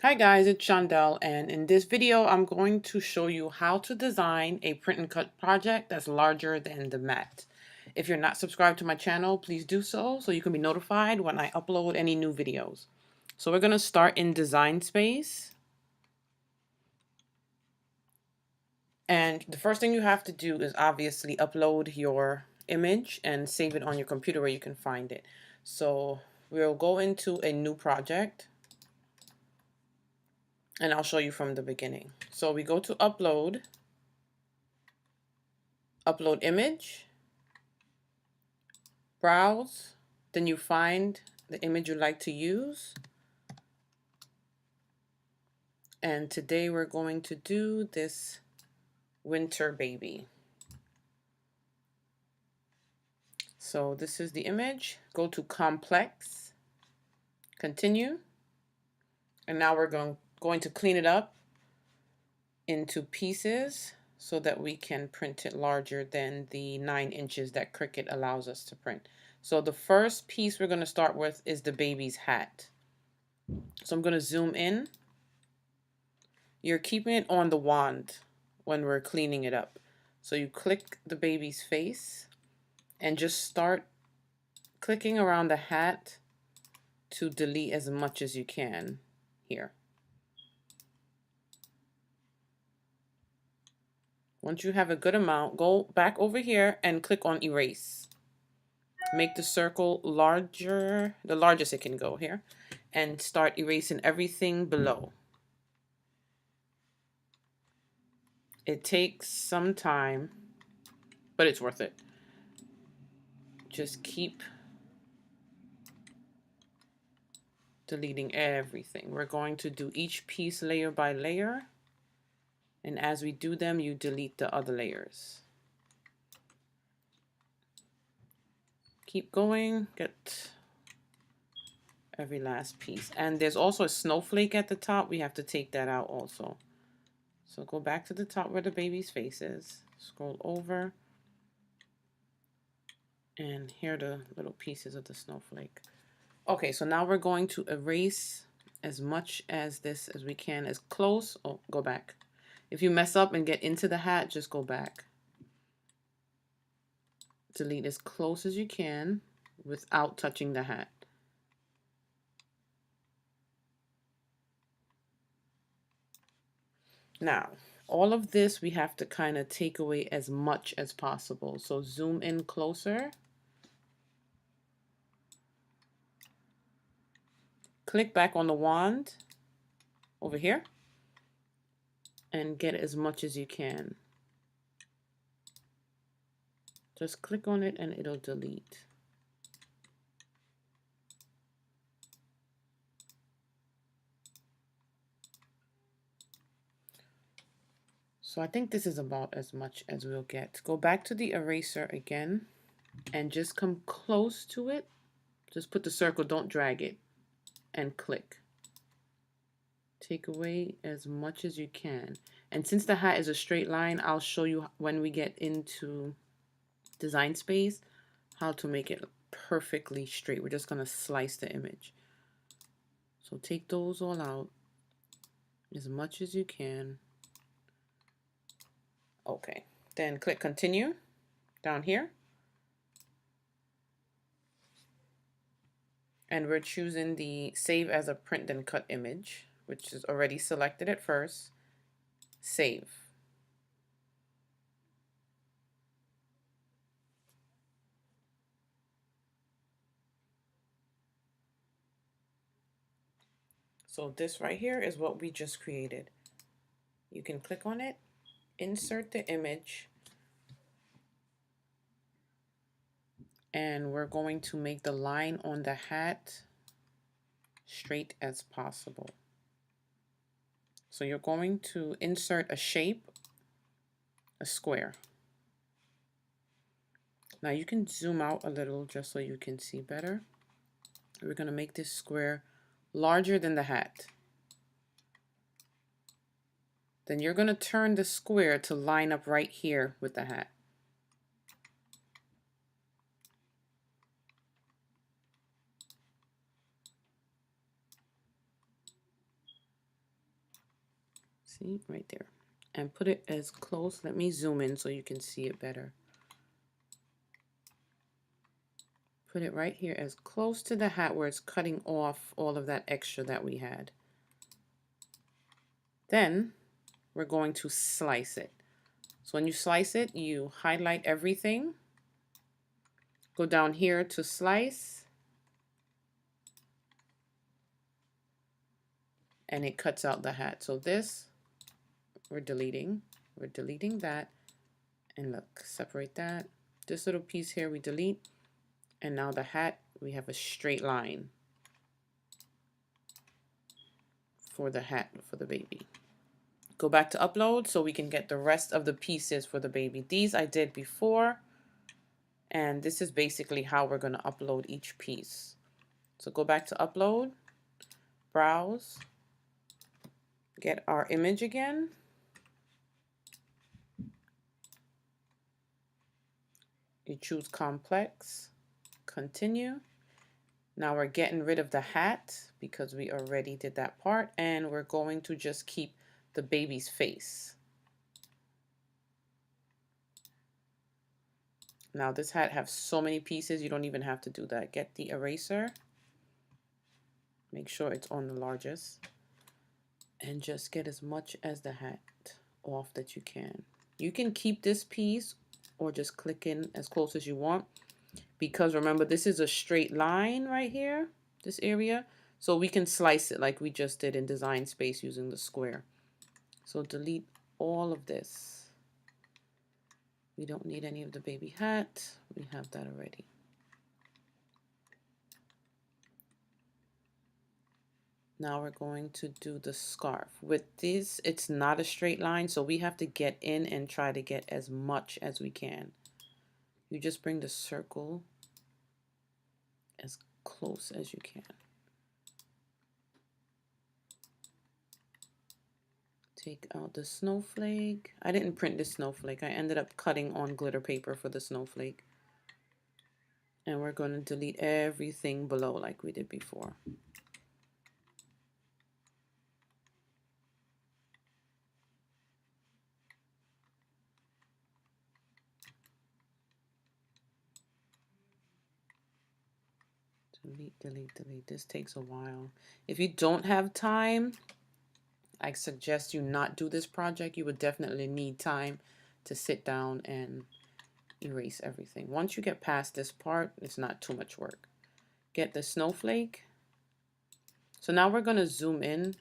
Hi guys, it's Shondell, and in this video I'm going to show you how to design a print and cut project that's larger than the mat. If you're not subscribed to my channel, please do so you can be notified when I upload any new videos. So we're going to start in Design Space. And the first thing you have to do is obviously upload your image and save it on your computer where you can find it. So we'll go into a new project. And I'll show you from the beginning. So we go to upload image, browse, then you find the image you like to use. And today we're going to do this winter baby. So this is the image. Go to complex, continue. And now we're going to clean it up into pieces so that we can print it larger than the 9 inches that Cricut allows us to print. So the first piece we're going to start with is the baby's hat. So I'm going to zoom in. You're keeping it on the wand when we're cleaning it up. So you click the baby's face and just start clicking around the hat to delete as much as you can here. Once you have a good amount, go back over here and click on erase. Make the circle larger, the largest it can go here, and start erasing everything below. It takes some time, but it's worth it. Just keep deleting everything. We're going to do each piece layer by layer. And as we do them, you delete the other layers. Keep going, get every last piece. And there's also a snowflake at the top. We have to take that out also. So go back to the top where the baby's face is. Scroll over. And here are the little pieces of the snowflake. Okay, so now we're going to erase as much as this as we can, as close. Oh, go back. If you mess up and get into the hat, just go back. Delete as close as you can without touching the hat. Now, all of this we have to kind of take away as much as possible. So zoom in closer. Click back on the wand over here and get as much as you can. Just click on it and it'll delete. So I think this is about as much as we'll get. Go back to the eraser again and just come close to it. Just put the circle, don't drag it, and click. Take away as much as you can. And since the hat is a straight line, I'll show you when we get into Design Space how to make it perfectly straight. We're just going to slice the image. So take those all out as much as you can. Okay, then click continue down here. And we're choosing the save as a print and cut image, which is already selected at first. Save. So this right here is what we just created. You can click on it, insert the image, and we're going to make the line on the hat straight as possible. So you're going to insert a shape, a square. Now you can zoom out a little just so you can see better. We're going to make this square larger than the hat. Then you're going to turn the square to line up right here with the hat. See, right there. And put it as close. Let me zoom in so you can see it better. Put it right here as close to the hat where it's cutting off all of that extra that we had. Then we're going to slice it. So when you slice it, you highlight everything. Go down here to slice. And it cuts out the hat. So this, we're deleting. We're deleting that. And look, separate that. This little piece here we delete. And now the hat, we have a straight line for the hat for the baby. Go back to upload so we can get the rest of the pieces for the baby. These I did before. And this is basically how we're going to upload each piece. So go back to upload, browse, get our image again. You choose complex, continue. Now we're getting rid of the hat because we already did that part, and we're going to just keep the baby's face. Now this hat has so many pieces, you don't even have to do that. Get the eraser, make sure it's on the largest, and just get as much as the hat off that you can. You can keep this piece or just click in as close as you want, because remember this is a straight line right here, this area, so we can slice it like we just did in Design Space using the square. So delete all of this. We don't need any of the baby hat, we have that already. Now we're going to do the scarf. With this, it's not a straight line, so we have to get in and try to get as much as we can. You just bring the circle as close as you can. Take out the snowflake. I didn't print this snowflake. I ended up cutting on glitter paper for the snowflake. And we're going to delete everything below like we did before. Delete, delete, delete. This takes a while. If you don't have time, I suggest you not do this project. You would definitely need time to sit down and erase everything. Once you get past this part, it's not too much work. Get the snowflake. So now we're going to zoom in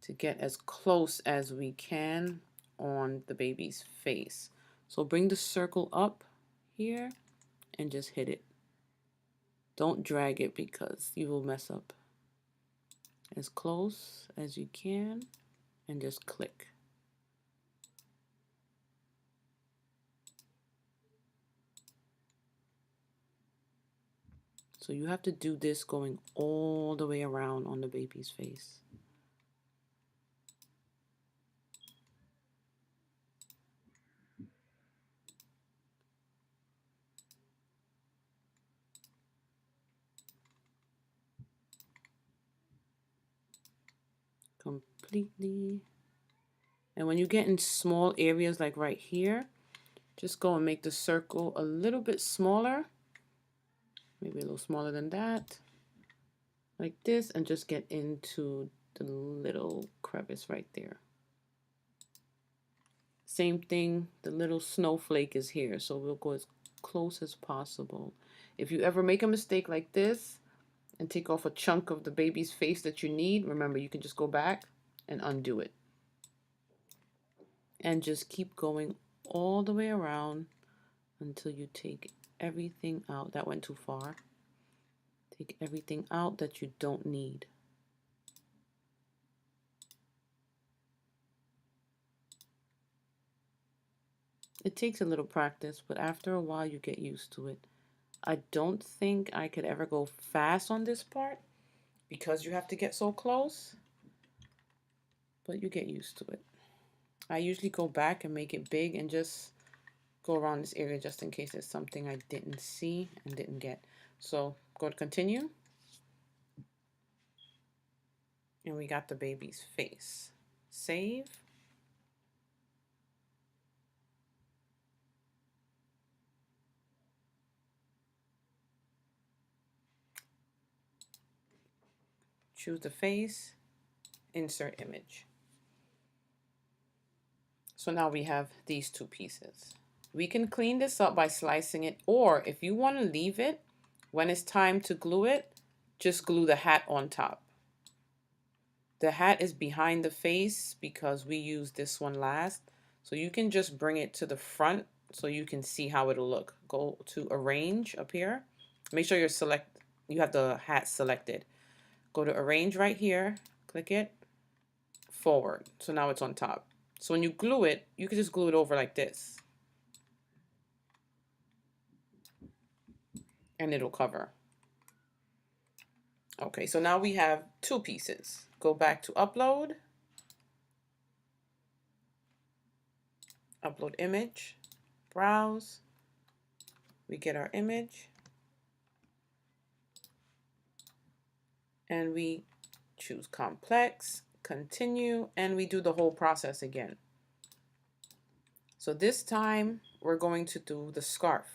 to get as close as we can on the baby's face. So bring the circle up here and just hit it. Don't drag it because you will mess up. As close as you can and just click. So you have to do this going all the way around on the baby's face. Completely. And when you get in small areas like right here, just go and make the circle a little bit smaller, maybe a little smaller than that, like this, and just get into the little crevice right there. Same thing, the little snowflake is here, so we'll go as close as possible. If you ever make a mistake like this and take off a chunk of the baby's face that you need, remember you can just go back and undo it. And just keep going all the way around until you take everything out. That went too far. Take everything out that you don't need. It takes a little practice, but after a while you get used to it. I don't think I could ever go fast on this part because you have to get so close, but you get used to it. I usually go back and make it big and just go around this area just in case there's something I didn't see and didn't get. So go to continue. And we got the baby's face. Save. choose the face, insert image. So now we have these two pieces. We can clean this up by slicing it, or if you want to leave it, when it's time to glue it, just glue the hat on top. The hat is behind the face because we used this one last. So you can just bring it to the front so you can see how it'll look. Go to arrange up here. Make sure you have the hat selected. Go to arrange right here, click it, forward. So now it's on top. So when you glue it, you can just glue it over like this. And it'll cover. Okay, so now we have two pieces. Go back to upload. Upload image. Browse. We get our image. And we choose complex, continue, and we do the whole process again. So this time we're going to do the scarf.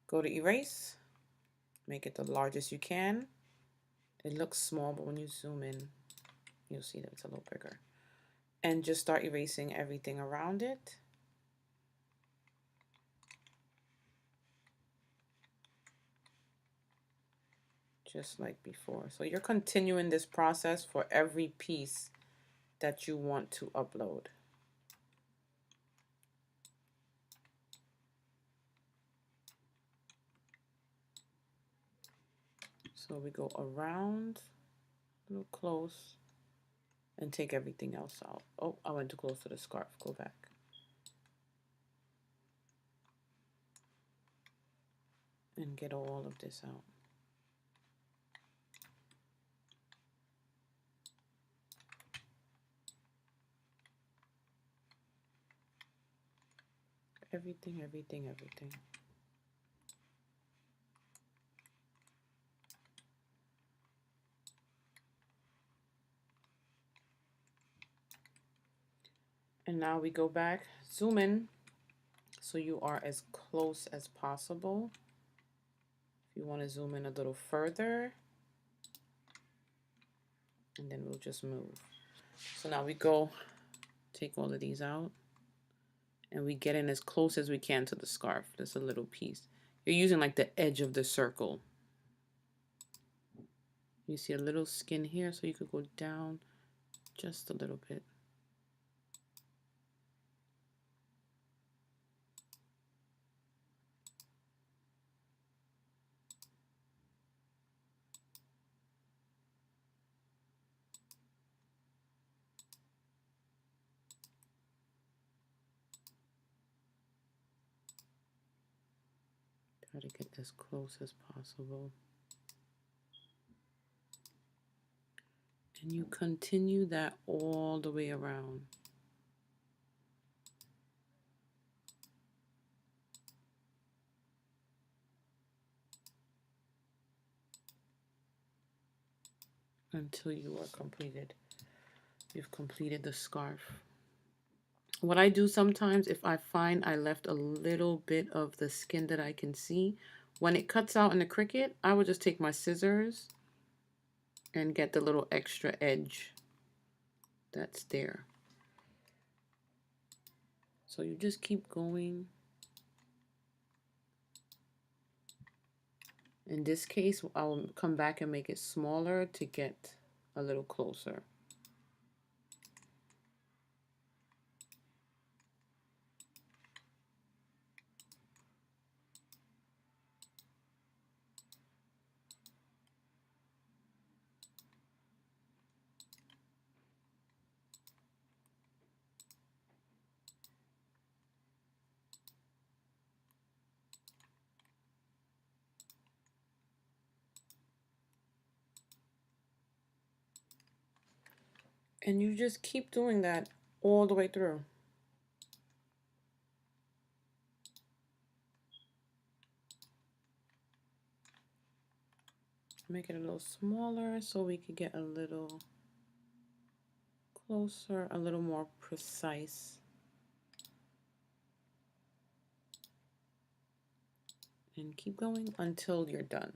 Go to erase, make it the largest you can. It looks small, but when you zoom in, you'll see that it's a little bigger. And just start erasing everything around it. Just like before. So you're continuing this process for every piece that you want to upload. So we go around, a little close, and take everything else out. Oh, I went too close to the scarf. Go back. And get all of this out. Everything, everything, everything. And now we go back, zoom in, so you are as close as possible. If you want to zoom in a little further, and then we'll just move. So now we go, take all of these out, and we get in as close as we can to the scarf. There's a little piece. You're using like the edge of the circle. You see a little skin here, so you could go down just a little bit. Try to get as close as possible. And you continue that all the way around. Until you are completed. You've completed the scarf. What I do sometimes, if I find I left a little bit of the skin that I can see, when it cuts out in the Cricut, I would just take my scissors and get the little extra edge that's there. So you just keep going. In this case, I'll come back and make it smaller to get a little closer. And you just keep doing that all the way through. Make it a little smaller so we could get a little closer, a little more precise. And keep going until you're done.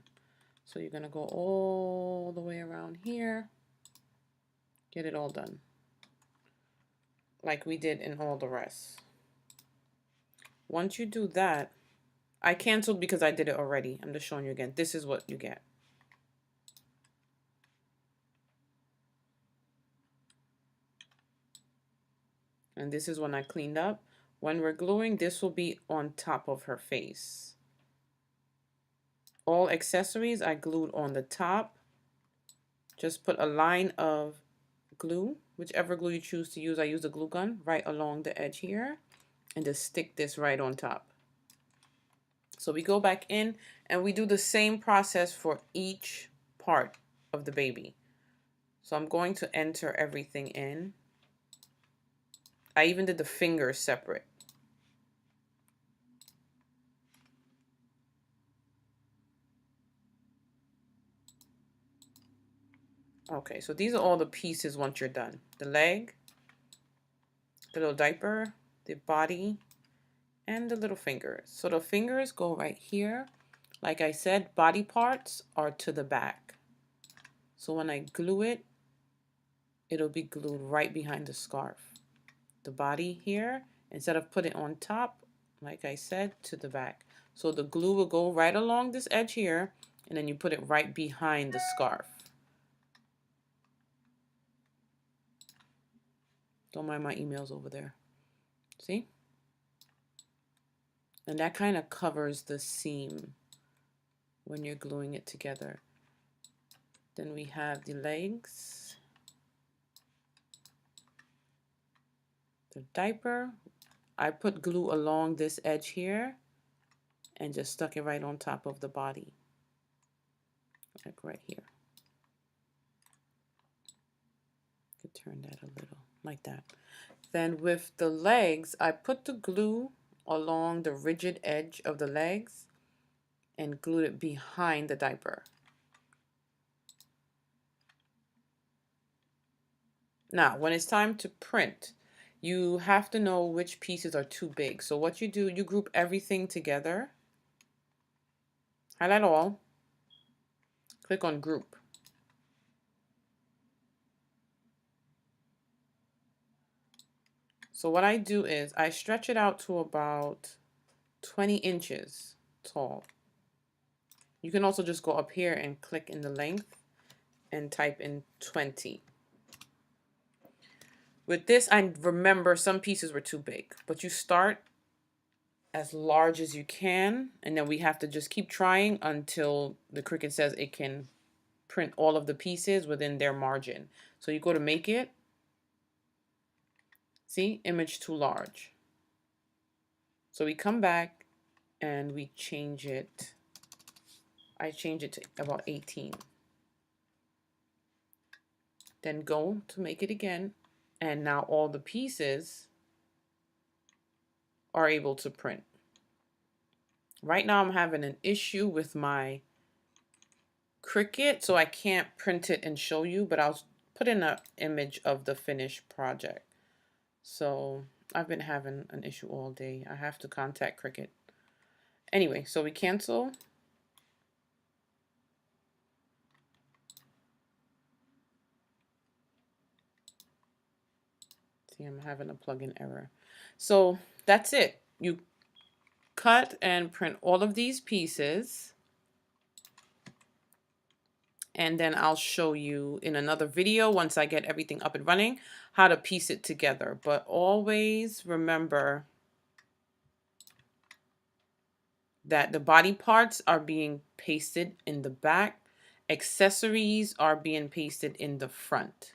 So you're gonna go all the way around here, get it all done, like we did in all the rest. Once you do that, I canceled because I did it already. I'm just showing you again. This is what you get. And this is when I cleaned up. When we're gluing, this will be on top of her face. All accessories I glued on the top. Just put a line of glue, whichever glue you choose to use. I use a glue gun right along the edge here, and just stick this right on top. So we go back in and we do the same process for each part of the baby. So I'm going to enter everything in. I even did the fingers separate. Okay, so these are all the pieces once you're done. The leg, the little diaper, the body, and the little fingers. So the fingers go right here. Like I said, body parts are to the back. So when I glue it, it'll be glued right behind the scarf. The body here, instead of putting it on top, like I said, to the back. So the glue will go right along this edge here, and then you put it right behind the scarf. Don't mind my emails over there. See? And that kind of covers the seam when you're gluing it together. Then we have the legs, the diaper. I put glue along this edge here and just stuck it right on top of the body, like right here. Could turn that a little like that. Then with the legs, I put the glue along the rigid edge of the legs and glued it behind the diaper. Now, when it's time to print, you have to know which pieces are too big. So what you do, you group everything together, highlight all, click on group. So what I do is I stretch it out to about 20 inches tall. You can also just go up here and click in the length and type in 20. With this, I remember some pieces were too big, but you start as large as you can, and then we have to just keep trying until the Cricut says it can print all of the pieces within their margin. So you go to make it, see, image too large. So we come back and we change it. I change it to about 18. Then go to make it again, and now all the pieces are able to print. Right now I'm having an issue with my Cricut, so I can't print it and show you, but I'll put in an image of the finished project. So I've been having an issue all day. I have to contact Cricut. Anyway, so we cancel. See, I'm having a plugin error. So that's it. You cut and print all of these pieces. And then I'll show you in another video, once I get everything up and running, how to piece it together. But always remember that the body parts are being pasted in the back, accessories are being pasted in the front.